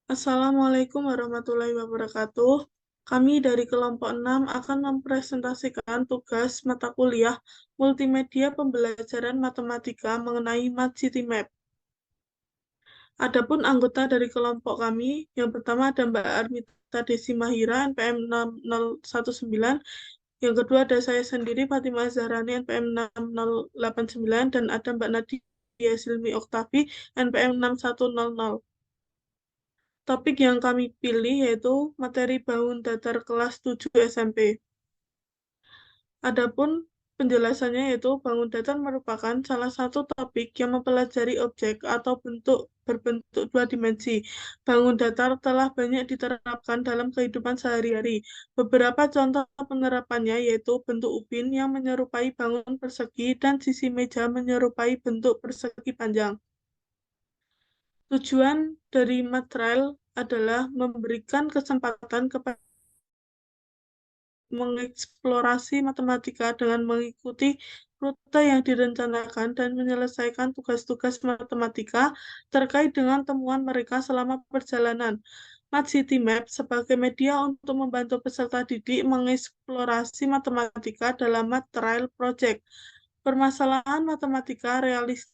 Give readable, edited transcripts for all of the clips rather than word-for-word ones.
Assalamualaikum warahmatullahi wabarakatuh. Kami dari kelompok 6 akan mempresentasikan tugas mata kuliah Multimedia Pembelajaran Matematika mengenai MatCityMap. Adapun anggota dari kelompok kami, yang pertama ada Mbak Armita Desi Mahira, NPM 6019, yang kedua ada saya sendiri, Fatimah Zahrani, NPM 6089, dan ada Mbak Nadia Silmi Oktavi, NPM 6100. Topik yang kami pilih yaitu materi bangun datar kelas 7 SMP. Adapun penjelasannya yaitu bangun datar merupakan salah satu topik yang mempelajari objek atau bentuk berbentuk dua dimensi. Bangun datar telah banyak diterapkan dalam kehidupan sehari-hari. Beberapa contoh penerapannya yaitu bentuk ubin yang menyerupai bangun persegi dan sisi meja menyerupai bentuk persegi panjang. Tujuan dari material adalah memberikan kesempatan kepada mengeksplorasi matematika dengan mengikuti rute yang direncanakan dan menyelesaikan tugas-tugas matematika terkait dengan temuan mereka selama perjalanan. MatCityMap sebagai media untuk membantu peserta didik mengeksplorasi matematika dalam Mat Trial Project. Permasalahan matematika realistik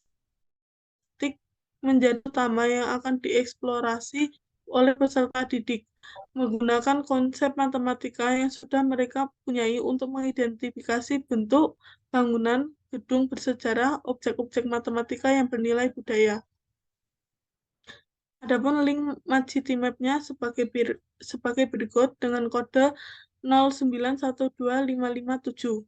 menjadi utama yang akan dieksplorasi oleh peserta didik, menggunakan konsep matematika yang sudah mereka punyai untuk mengidentifikasi bentuk bangunan, gedung bersejarah, objek-objek matematika yang bernilai budaya. Adapun link MatCityMap-nya sebagai berikut dengan kode 0912557.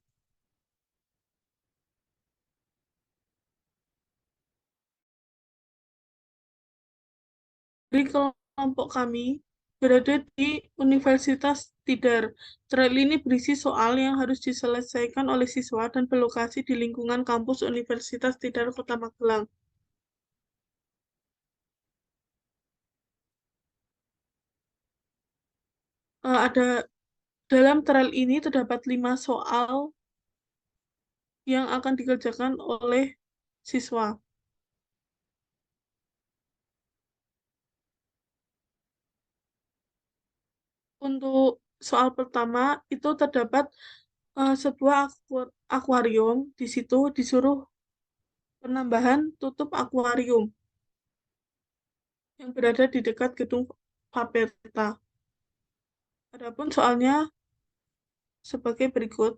Di kelompok kami berada di Universitas Tidar. Trail ini berisi soal yang harus diselesaikan oleh siswa dan berlokasi di lingkungan kampus Universitas Tidar, Kota Magelang. Ada dalam trail ini terdapat 5 soal yang akan dikerjakan oleh siswa. Untuk soal pertama itu terdapat sebuah akuarium. Di situ disuruh penambahan tutup akuarium yang berada di dekat gedung Faperta. Adapun soalnya sebagai berikut.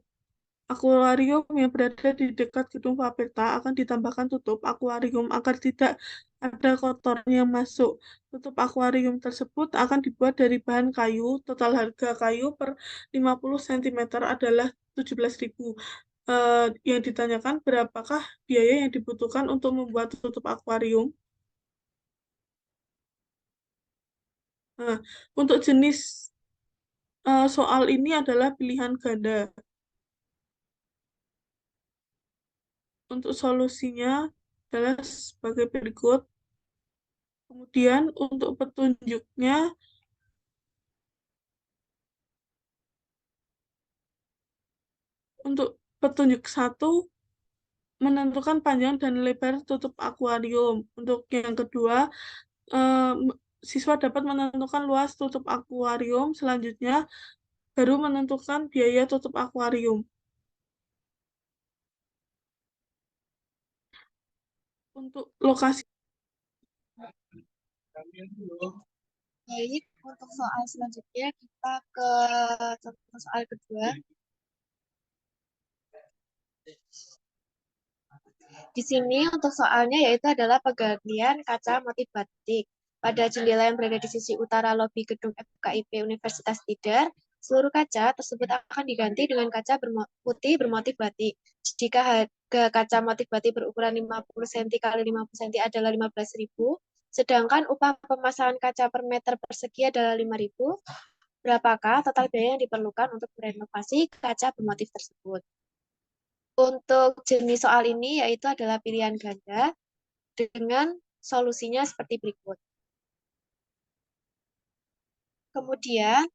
Akuarium yang berada di dekat gedung Faperta akan ditambahkan tutup akuarium agar tidak ada kotoran yang masuk. Tutup akuarium tersebut akan dibuat dari bahan kayu. Total harga kayu per 50 cm adalah 17.000. Yang ditanyakan berapakah biaya yang dibutuhkan untuk membuat tutup akuarium? Nah, untuk jenis soal ini adalah pilihan ganda. Untuk solusinya adalah sebagai berikut. Kemudian untuk petunjuknya, untuk petunjuk satu menentukan panjang dan lebar tutup akuarium. Untuk yang kedua, eh, siswa dapat menentukan luas tutup akuarium. Selanjutnya, baru menentukan biaya tutup akuarium. Untuk lokasi Baik, untuk soal selanjutnya kita ke soal kedua. Di sini untuk soalnya yaitu adalah penggantian kaca motif batik. Pada jendela yang berada di sisi utara lobi gedung FKIP Universitas Tidar, seluruh kaca tersebut akan diganti dengan kaca putih bermotif batik. Jika harga kaca motif batik berukuran 50 cm x 50 cm adalah 15.000, sedangkan upah pemasangan kaca per meter persegi adalah 5.000, berapakah total biaya yang diperlukan untuk merenovasi kaca bermotif tersebut? Untuk jenis soal ini yaitu adalah pilihan ganda dengan solusinya seperti berikut. Kemudian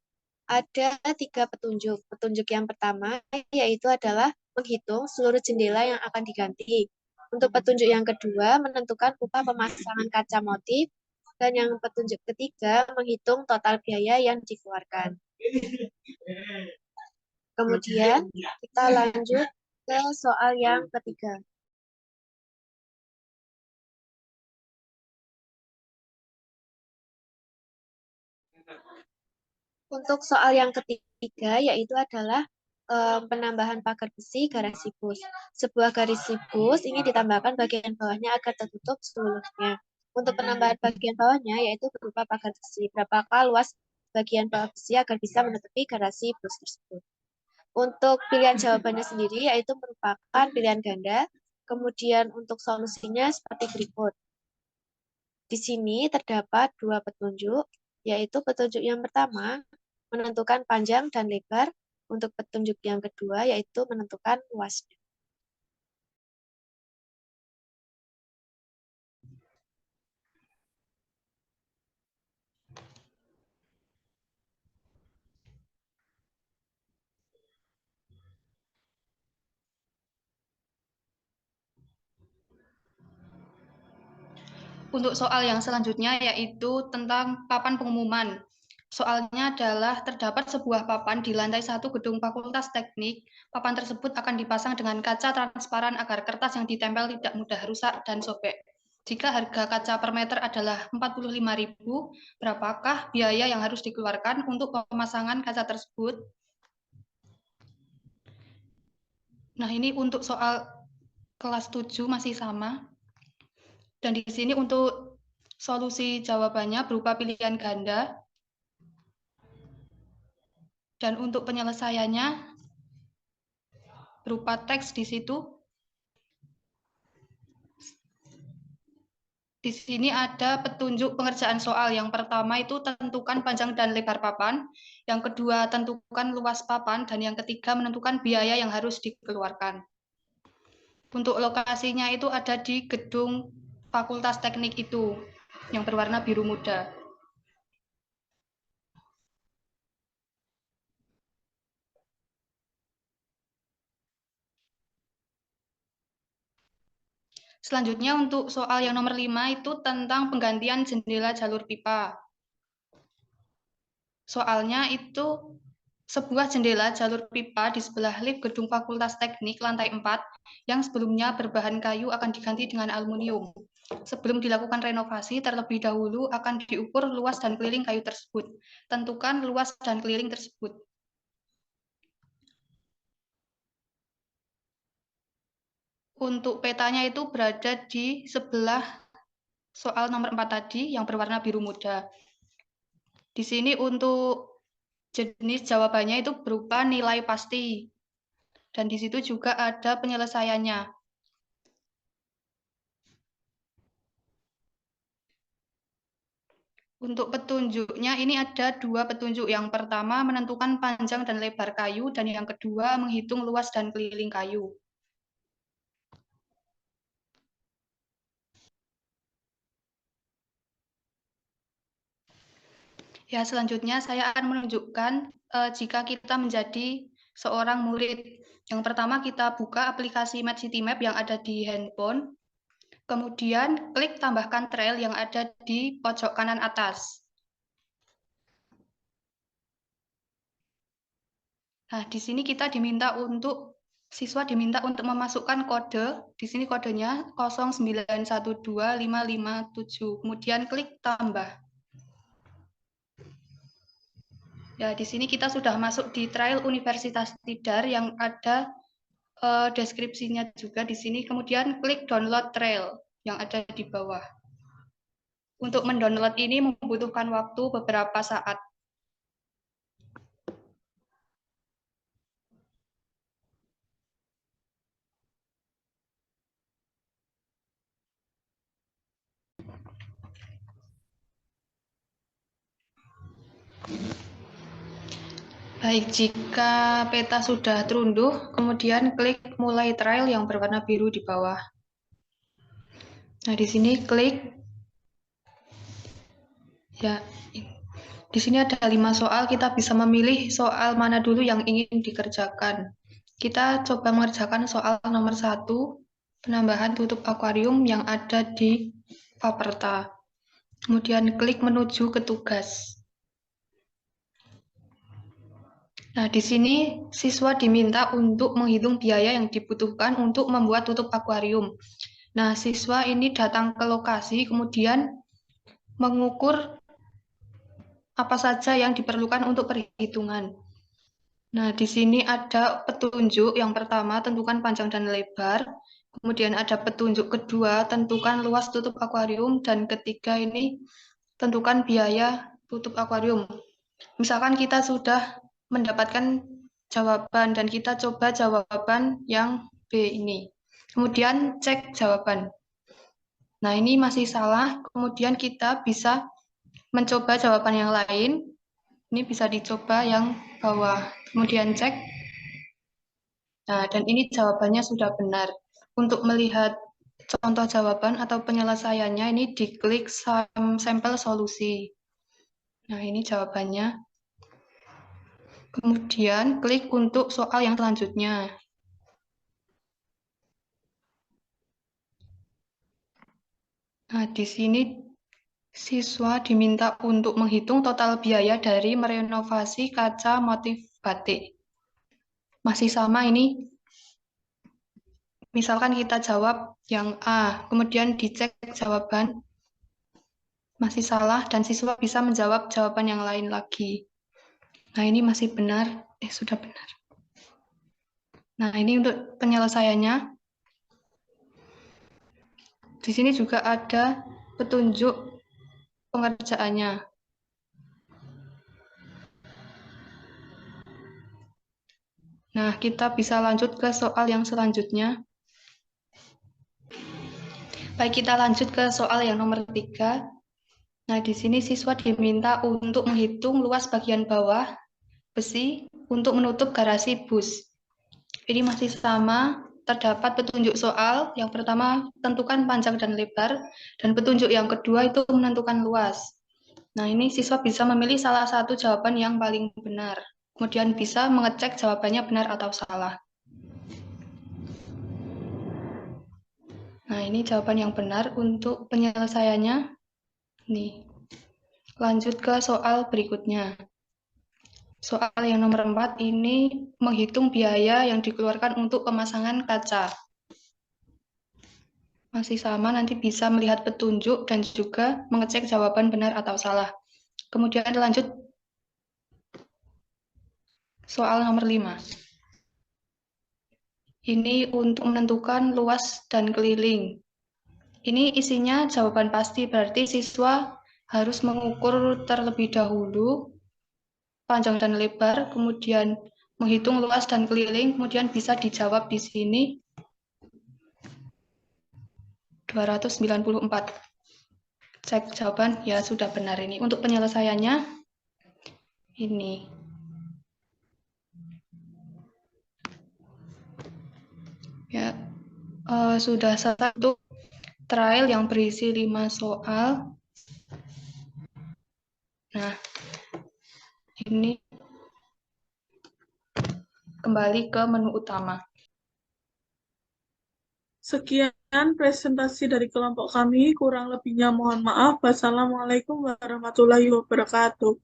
ada 3 petunjuk. Petunjuk yang pertama yaitu adalah menghitung seluruh jendela yang akan diganti. Untuk petunjuk yang kedua menentukan upah pemasangan kaca motif. Dan yang petunjuk ketiga, menghitung total biaya yang dikeluarkan. Kemudian kita lanjut ke soal yang ketiga. Untuk soal yang ketiga yaitu adalah penambahan pagar besi garasi bus. Sebuah garasi bus ini ditambahkan bagian bawahnya agar tertutup seluruhnya. Untuk penambahan bagian bawahnya yaitu berupa pagar besi. Berapakah luas bagian bawah besi agar bisa menutupi garasi bus tersebut? Untuk pilihan jawabannya sendiri yaitu merupakan pilihan ganda. Kemudian untuk solusinya seperti berikut. Di sini terdapat dua petunjuk, yaitu petunjuk yang pertama menentukan panjang dan lebar, untuk petunjuk yang kedua yaitu menentukan luasnya. Untuk soal yang selanjutnya yaitu tentang papan pengumuman. Soalnya adalah terdapat sebuah papan di lantai 1 gedung Fakultas Teknik. Papan tersebut akan dipasang dengan kaca transparan agar kertas yang ditempel tidak mudah rusak dan sobek. Jika harga kaca per meter adalah 45.000, berapakah biaya yang harus dikeluarkan untuk pemasangan kaca tersebut? Nah, ini untuk soal kelas 7 masih sama. Dan di sini untuk solusi jawabannya berupa pilihan ganda. Dan untuk penyelesaiannya berupa teks di situ. Di sini ada petunjuk pengerjaan soal. Yang pertama itu tentukan panjang dan lebar papan. Yang kedua tentukan luas papan. Dan yang ketiga menentukan biaya yang harus dikeluarkan. Untuk lokasinya itu ada di gedung Fakultas Teknik itu yang berwarna biru muda. Selanjutnya untuk soal yang nomor 5 itu tentang penggantian jendela jalur pipa. Soalnya itu sebuah jendela jalur pipa di sebelah lift gedung Fakultas Teknik lantai 4 yang sebelumnya berbahan kayu akan diganti dengan aluminium. Sebelum dilakukan renovasi, terlebih dahulu akan diukur luas dan keliling kayu tersebut. Tentukan luas dan keliling tersebut. Untuk petanya itu berada di sebelah soal nomor 4 tadi yang berwarna biru muda. Di sini untuk jenis jawabannya itu berupa nilai pasti. Dan di situ juga ada penyelesaiannya. Untuk petunjuknya ini ada dua petunjuk. Yang pertama menentukan panjang dan lebar kayu, dan yang kedua menghitung luas dan keliling kayu. Ya, selanjutnya saya akan menunjukkan jika kita menjadi seorang murid. Yang pertama kita buka aplikasi MedCityMap yang ada di handphone. Kemudian klik tambahkan trail yang ada di pojok kanan atas. Nah, di sini siswa diminta untuk memasukkan kode. Di sini kodenya 0912557. Kemudian klik tambah. Ya, di sini kita sudah masuk di trail Universitas Tidar yang ada deskripsinya juga di sini. Kemudian klik download trail yang ada di bawah. Untuk mendownload ini membutuhkan waktu beberapa saat. Baik, jika peta sudah terunduh, kemudian klik mulai trail yang berwarna biru di bawah. Nah, di sini klik. Ya, di sini ada 5 soal, kita bisa memilih soal mana dulu yang ingin dikerjakan. Kita coba mengerjakan soal nomor 1, penambahan tutup akuarium yang ada di Faperta. Kemudian klik menuju ke tugas. Nah, di sini siswa diminta untuk menghitung biaya yang dibutuhkan untuk membuat tutup akuarium. Nah, siswa ini datang ke lokasi, kemudian mengukur apa saja yang diperlukan untuk perhitungan. Nah, di sini ada petunjuk yang pertama, tentukan panjang dan lebar. Kemudian ada petunjuk kedua, tentukan luas tutup akuarium. Dan ketiga ini, tentukan biaya tutup akuarium. Misalkan kita sudah mendapatkan jawaban dan kita coba jawaban yang B ini. Kemudian cek jawaban. Nah, ini masih salah. Kemudian kita bisa mencoba jawaban yang lain. Ini bisa dicoba yang bawah. Kemudian cek. Nah, dan ini jawabannya sudah benar. Untuk melihat contoh jawaban atau penyelesaiannya, ini diklik sampel solusi. Nah, ini jawabannya. Kemudian klik untuk soal yang selanjutnya. Nah, di sini siswa diminta untuk menghitung total biaya dari merenovasi kaca motif batik. Masih sama ini. Misalkan kita jawab yang A, kemudian dicek jawaban, masih salah, dan siswa bisa menjawab jawaban yang lain lagi. Nah, ini masih benar. Sudah benar. Nah, ini untuk penyelesaiannya. Di sini juga ada petunjuk pengerjaannya. Nah, kita bisa lanjut ke soal yang selanjutnya. Baik, kita lanjut ke soal yang nomor 3. Nah, di sini siswa diminta untuk menghitung luas bagian bawah besi untuk menutup garasi bus. Ini masih sama, terdapat petunjuk soal. Yang pertama, tentukan panjang dan lebar. Dan petunjuk yang kedua itu menentukan luas. Nah, ini siswa bisa memilih salah satu jawaban yang paling benar. Kemudian bisa mengecek jawabannya benar atau salah. Nah, ini jawaban yang benar untuk penyelesaiannya. Nih, lanjut ke soal berikutnya. Soal yang nomor 4 ini menghitung biaya yang dikeluarkan untuk pemasangan kaca. Masih sama, nanti bisa melihat petunjuk dan juga mengecek jawaban benar atau salah. Kemudian lanjut soal nomor 5. Ini untuk menentukan luas dan keliling. Ini isinya jawaban pasti, berarti siswa harus mengukur terlebih dahulu panjang dan lebar, kemudian menghitung luas dan keliling, kemudian bisa dijawab di sini 294. Cek jawaban, ya sudah benar ini. Untuk penyelesaiannya, ini. Ya, sudah selesai untuk trial yang berisi 5 soal. Nah, ini kembali ke menu utama. Sekian presentasi dari kelompok kami. Kurang lebihnya mohon maaf. Wassalamualaikum warahmatullahi wabarakatuh.